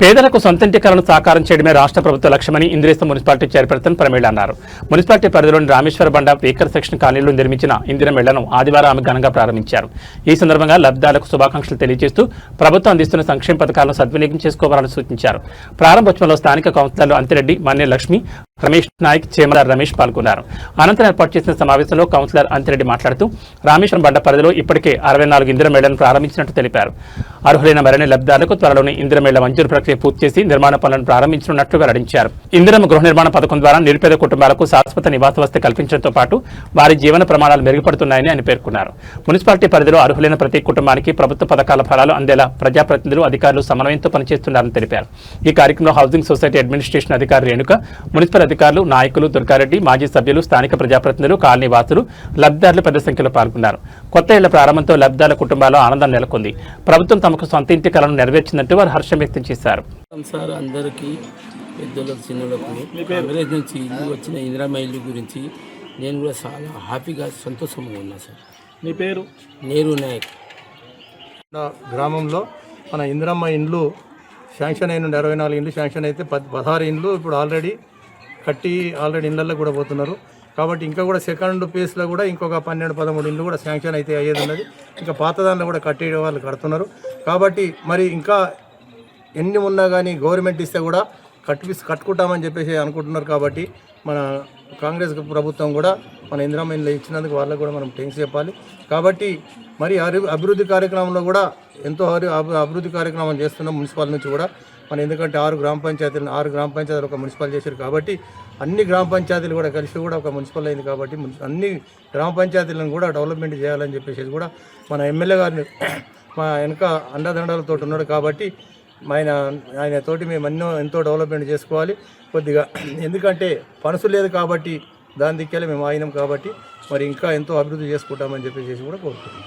పేదలకు సొంతింటి కలను సాకారం చేయడమే రాష్ట్ర ప్రభుత్వ లక్ష్యమని ఇంద్రేశ మున్సిపాలిటీ చైర్పర్సన్ ప్రమీళ అన్నారు. మున్సిపాలిటీ పరిధిలోని రామేశ్వర బండ వీకర్ సెక్షన్ కాలనీలో నిర్మించిన ఇందిరమ్మ ఇళ్లను ఆదివారం ఆమె ఘనంగా ప్రారంభించారు. ఈ సందర్భంగా లబ్ధిదారులకు శుభాకాంక్షలు తెలియజేస్తూ ప్రభుత్వం అందిస్తున్న సంక్షేమ పథకాలను సద్వినియోగం చేసుకోవాలని సూచించారు. ప్రారంభోత్సవంలో స్థానిక కౌన్సిలర్లు అంతిరెడ్డి, మన్నే లక్ష్మి, రమేష్ నాయక్, చేమల రమేష్ పాల్గొన్నారు. అనంతరం ఏర్పాటు చేసిన సమావేశంలో కౌన్సిలర్ అంతిరెడ్డి మాట్లాడుతూ రామేశ్వరం బండ పరిధిలో ఇప్పటికే 64 ఇందిరమ్మ ఇళ్లను ప్రారంభించినట్టు తెలిపారు. అర్హులైన మరిన్ని లబ్ధిదారులకు త్వరలోనే ఇందిరమ్మ ఇళ్ల మంజూరు ప్రక్రియ పూర్తి చేసి నిర్మాణ పనులను ప్రారంభించనున్నట్లు వెల్లడించారు. ఇందిరమ్మ గృహ నిర్మాణ పథకం ద్వారా నిరుపేద కుటుంబాలకు శాశ్వత నివాస వసతి కల్పించడంతో పాటు వారి జీవన ప్రమాణాలు మెరుగుపడుతున్నాయని ఆయన పేర్కొన్నారు. మున్సిపాలిటీ పరిధిలో అర్హులైన ప్రతి కుటుంబానికి ప్రభుత్వ పథకాల ఫలాలు అందేలా ప్రజాప్రతినిధులు, అధికారులు సమన్వయంతో పనిచేస్తున్నారని తెలిపారు. ఈ కార్యక్రమంలో హౌసింగ్ సొసైటీ అడ్మినిస్ట్రేషన్ అధికారి రేణుక, మున్సిపల్ అధికారులు, నాయకులు, దుర్గారెడ్డి, మాజీ సభ్యులు, స్థానిక ప్రజాప్రతినిధులు, కాలనీ వాసులు, లబ్ధిదారులు పెద్ద సంఖ్యలో పాల్గొన్నారు. కొత్త ఇళ్ల ప్రారంభంతో లబ్ధిదారుల కుటుంబాల్లో ఆనందం నెలకొంది. ప్రభుత్వం తమకు సొంత ఇంటి కలను నెరవేర్చిందంటూ వారు హర్షం వ్యక్తం చేశారు. సార్ అందరికీ పెద్దలకు చిన్నలకు కాంగ్రెస్ నుంచి ఇల్లు వచ్చిన ఇందిరమ్మ ఇల్లు గురించి నేను కూడా చాలా హ్యాపీగా సంతోషంగా ఉన్నా సార్. మీ పేరు? నేరు నాయక్. గ్రామంలో మన ఇందిరమ్మ ఇండ్లు శాంక్షన్ అయిన 24 ఇండ్లు శాంక్షన్ అయితే 16 ఇండ్లు ఇప్పుడు ఆల్రెడీ ఇళ్ళల్లో కూడా పోతున్నారు. కాబట్టి ఇంకా కూడా సెకండ్ ఫేజ్లో కూడా ఇంకొక 12-13 ఇండ్లు కూడా శాంక్షన్ అయితే అయ్యేది ఉన్నది. ఇంకా పాత దాంట్లో కూడా కట్టే వాళ్ళు కడుతున్నారు. కాబట్టి మరి ఇంకా ఎన్ని ఉన్నా కానీ గవర్నమెంట్ ఇస్తే కూడా కట్టుకుంటామని చెప్పేసి అనుకుంటున్నారు. కాబట్టి మన కాంగ్రెస్ ప్రభుత్వం కూడా మన ఇందిరమ్మ ఇండ్లు ఇచ్చినందుకు వాళ్ళకు కూడా మనం థ్యాంక్స్ చెప్పాలి. కాబట్టి మరి అభివృద్ధి కార్యక్రమంలో కూడా ఎంతో అభివృద్ధి కార్యక్రమం చేస్తున్నాం మున్సిపల్ నుంచి కూడా. మనం ఎందుకంటే 6 గ్రామ పంచాయతీలు ఒక మున్సిపల్ చేశారు. కాబట్టి అన్ని గ్రామ పంచాయతీలు కూడా కలిసి కూడా ఒక మున్సిపల్ అయింది. కాబట్టి అన్ని గ్రామ పంచాయతీలను కూడా డెవలప్మెంట్ చేయాలని చెప్పేసి కూడా మన ఎమ్మెల్యే గారిని మా వెనక అండదండలతో ఉన్నాడు. కాబట్టి ఆయన తోటి మేము ఎంతో డెవలప్మెంట్ చేసుకోవాలి కొద్దిగా. ఎందుకంటే పనుసు లేదు కాబట్టి దాని దిక్కేలా మేము ఆగినాం. కాబట్టి మరి ఇంకా ఎంతో అభివృద్ధి చేసుకుంటామని చెప్పేసి కూడా కోరుకుంటున్నాం.